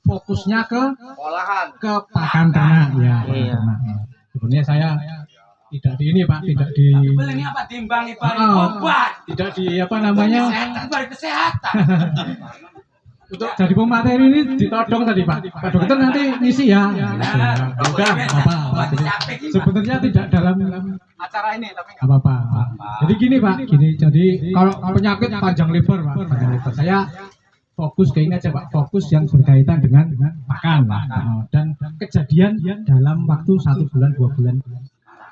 fokusnya ke olahan, ke pakan ternak ya. Iya. Ternak. Sebenarnya saya tidak di ini Pak, tidak di ini apa timbang obat, tidak di apa namanya kesehatan. untuk jadi pemateri ini ditodong tadi Pak. Pak dokter nanti ngisi ya. Udah apa? Sebenarnya tidak dalam Acara ini tapi apa-apa. Jadi gini Pak, jadi kalau penyakit panjang lebar Pak, panjang lebar. Saya fokus ke ini aja Pak, fokus yang berkaitan dengan makan dan kejadian dalam waktu 1 bulan 2 bulan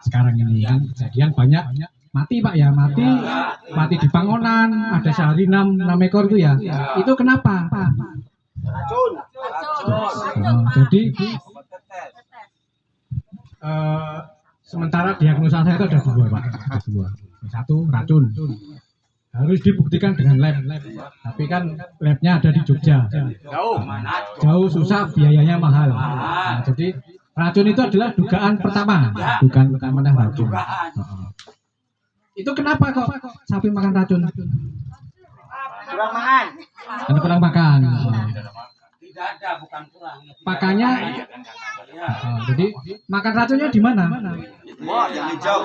sekarang ini kan kejadian banyak mati Pak ya, mati di Pangonan, ada sehari 6 ekor itu ya. Itu kenapa Pak? racun. Jadi sementara diagnosa saya itu ada 2 Pak, ada 2. Satu racun, harus dibuktikan dengan lab, tapi kan labnya ada di Jogja, jauh susah, biayanya mahal. Nah, jadi racun itu adalah dugaan pertama racun. Itu kenapa kok sapi makan racun? Kurang makan. Karena kurang makan. Tidak ada, bukan kurang. Pakannya, jadi makan racunnya di mana? Wah, yang hijau.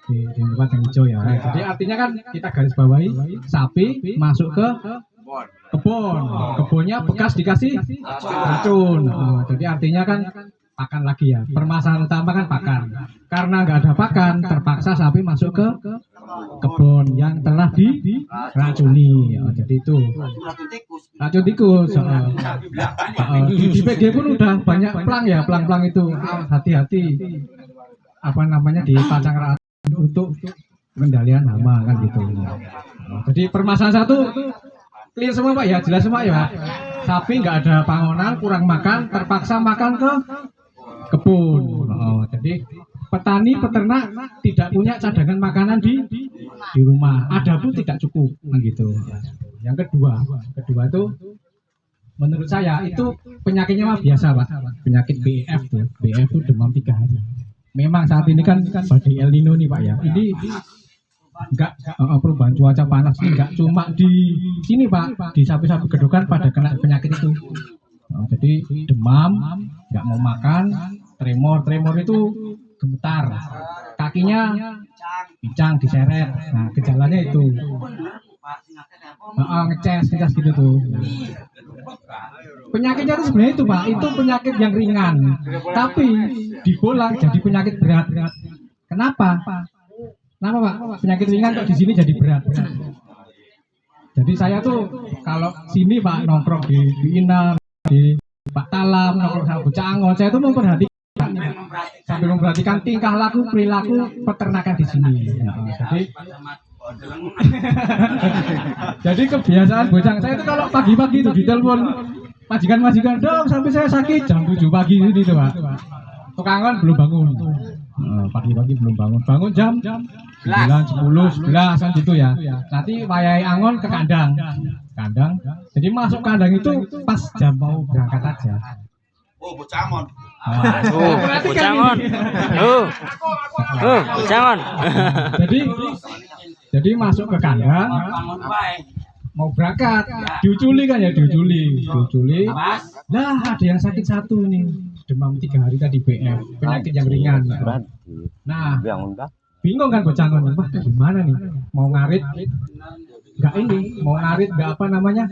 Di tempat yang hijau ya. Jadi artinya kan kita garis bawahi sapi masuk ke kebunnya bekas dikasih racun. Jadi artinya kan pakan lagi ya. Permasalahan utama kan pakan. Karena nggak ada pakan, terpaksa sapi masuk ke kebun yang telah diracuni. Jadi itu racun tikus. Di PG pun udah banyak pelang itu. Hati-hati apa namanya dipasang racun untuk pengendalian hama kan gitu. Jadi permasalahan satu clear semua Pak ya, jelas semua ya. Sapi nggak ada pangonan, kurang makan, terpaksa makan ke kebun. Jadi petani peternak tidak punya cadangan makanan di rumah, ada pun tidak cukup gitu. Yang kedua itu menurut saya itu penyakitnya mah biasa Pak, penyakit BF tuh. BF itu demam 3 hari. Memang saat ini kan badai El Nino nih Pak ya. Ini enggak perubahan cuaca panas ini enggak cuma di sini Pak, di sapi-sapi gedokan pada kena penyakit itu. Jadi demam, enggak mau makan, tremor itu gemetar, kakinya pincang diseret. Nah gejalanya itu ngeces gitu tuh. Penyakitnya itu sebenarnya itu Pak, itu penyakit yang ringan, tapi dibolang jadi penyakit berat. Kenapa Pak? Penyakit ringan kok di sini jadi berat. Jadi saya tuh kalau sini Pak nongkrong di Inam, di Pak Talam, nongkrong sama bocah Angon, saya tuh sambil memperhatikan tingkah laku perilaku peternakan di sini. Jadi kebiasaan bocah saya itu kalau pagi-pagi itu ditelepon majikan dong sampai saya sakit jam 7 pagi ini tuh Pak. Tukang Angon belum bangun. Pagi-pagi belum bangun jam 9, 10, 11 kan gitu ya. Nanti wayai Angon ke kandang. Jadi masuk kandang itu pas jam mau berangkat aja. Oh, bocangon. Bocangon. Bocangon. Jadi masuk ke kandang mau berangkat, diuculi. Nah, ada yang sakit satu nih, demam 3 hari tadi BF, penyakit yang ringan. Nah, bingung kan bocangon, wah gimana nih, mau ngarit nggak apa namanya,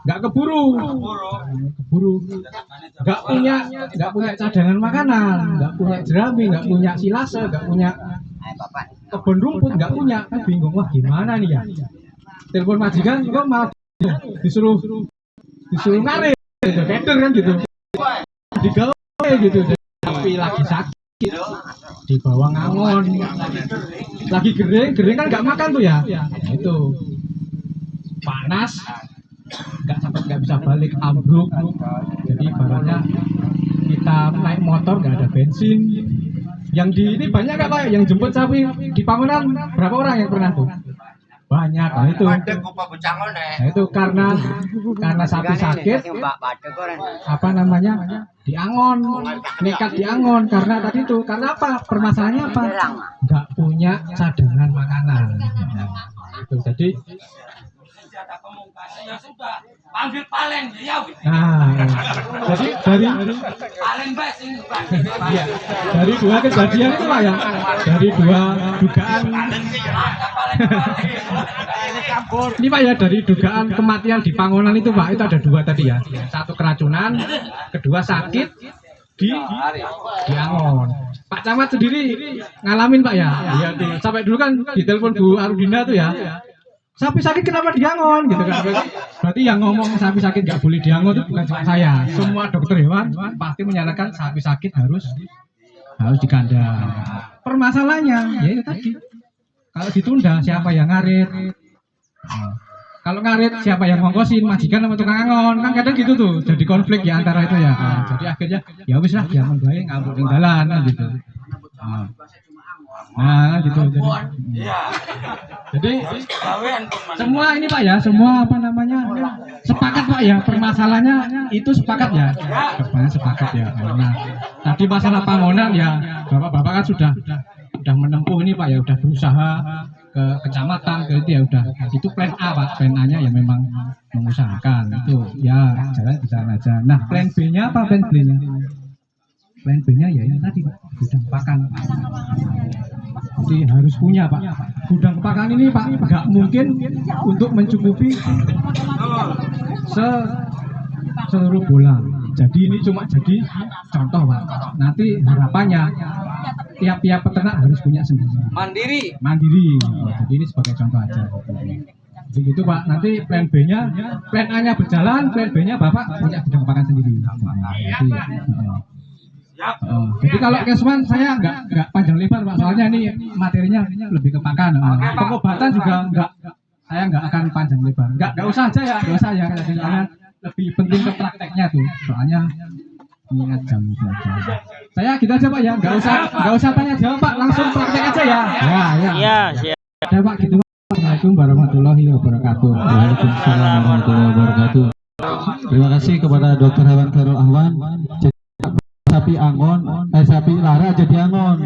nggak keburu, nggak punya cadangan makanan, nggak punya jerami, nggak punya silase, nggak punya kebun rumput, nggak punya, kan bingung, wah gimana nih ya. Telepon majikan kok malah disuruh ngarit gitu, keder kan gitu, digawe gitu, tapi lagi sakit dibawa ngangon, lagi gering kan nggak makan tuh ya. Nah, itu panas, nggak bisa balik, ambruk. Jadi ibaratnya kita naik motor nggak ada bensin. Yang di ini banyak nggak Pak yang jemput sapi di Pangonan, berapa orang yang pernah tuh? Banyak. Nah itu karena sapi sakit, apa namanya, diangon, nekat diangon karena tadi itu, karena apa, permasalahannya apa, nggak punya cadangan makanan. Nah, itu jadi Ya sudah, panggil Palen ya. Nah, jadi dari Palen bes ini bukan. ya, dari dua kejadian itu Pak ya, dari dua dugaan ini Pak ya, dari dugaan kematian di Pangonan itu Pak, itu ada dua tadi ya, satu keracunan, kedua sakit di Angon. Pak Camat sendiri ngalamin Pak ya, ya sampai dulu kan ditelepon Bu Arudina tuh ya, sapi sakit kenapa di Angon gitu kan. Berarti yang ngomong sapi sakit nggak boleh di Angon itu bukan cuma saya, semua dokter hewan pasti menyarankan sapi sakit harus di kandang. Permasalahannya ya itu tadi, kalau ditunda siapa yang ngarit? Kalau ngarit siapa yang ngongkosin, majikan sama tukang angon? Kan kadang gitu tuh, jadi konflik ya antara itu ya. Jadi akhirnya ya wis lah, jangan baik ngambuk ning dalan gitu. Nah gitu. Jadi semua ini Pak ya, semua apa namanya sepakat Pak ya, permasalahannya itu sepakat ya, sepakat ya. Nah, tadi masalah Pangonan ya, bapak-bapak kan sudah menempuh ini Pak ya, udah berusaha ke kecamatan ke itu ya, udah itu plan A Pak, plan A nya ya memang mengusahakan itu ya jalan aja. Nah plan B nya apa, plan B nya? Plan B nya ya ini tadi Pak, gudang pakan. Jadi harus punya Pak, gudang pakan ini Pak, nggak mungkin untuk mencukupi seluruh bola. Jadi ini cuma jadi contoh Pak, nanti harapannya tiap-tiap peternak harus punya sendiri. Mandiri. Jadi ini sebagai contoh aja. Jadi gitu Pak, nanti plan B nya, plan A nya berjalan, plan B nya Bapak punya gudang pakan sendiri. Jadi kalau Kesman saya nggak panjang lebar Pak, soalnya ini materinya lebih ke pakan. Pengobatan juga saya nggak akan panjang lebar. Nggak usah aja ya, nggak usah ya. Soalnya lebih penting ke prakteknya tuh, soalnya ingat jam itu aja. Saya gitu aja Pak ya, nggak usah tanya jawab Pak, langsung praktek aja ya. Iya, siap. Ya Pak gitu. Assalamualaikum warahmatullahi wabarakatuh. Waalaikumsalam warahmatullahi wabarakatuh. Terima kasih kepada Dr. Hewan Khairul Ahwan. Sapi Angon, sapi lara jadi Angon.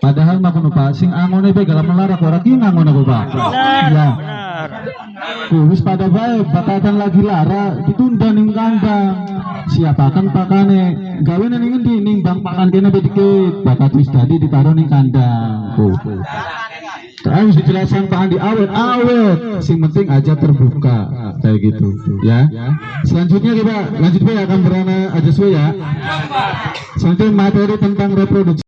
Padahal maupun Pak, sing Angon itu galam melara, orang ki Angon apa Pak? Iya. Wis pada bae bakatan lagi lara ditunda ning kandang. Siapakan pakane? Gawe ning ngendi ning bang pakan kene dikit. Bakat wis dadi ditaruh ning kandang. Terus dijelaskan pakan di awet. Sing penting aja terbuka kayak gitu ya. Selanjutnya kita lanjut ya, akan berana aja ya. Selanjutnya materi tentang reproduksi.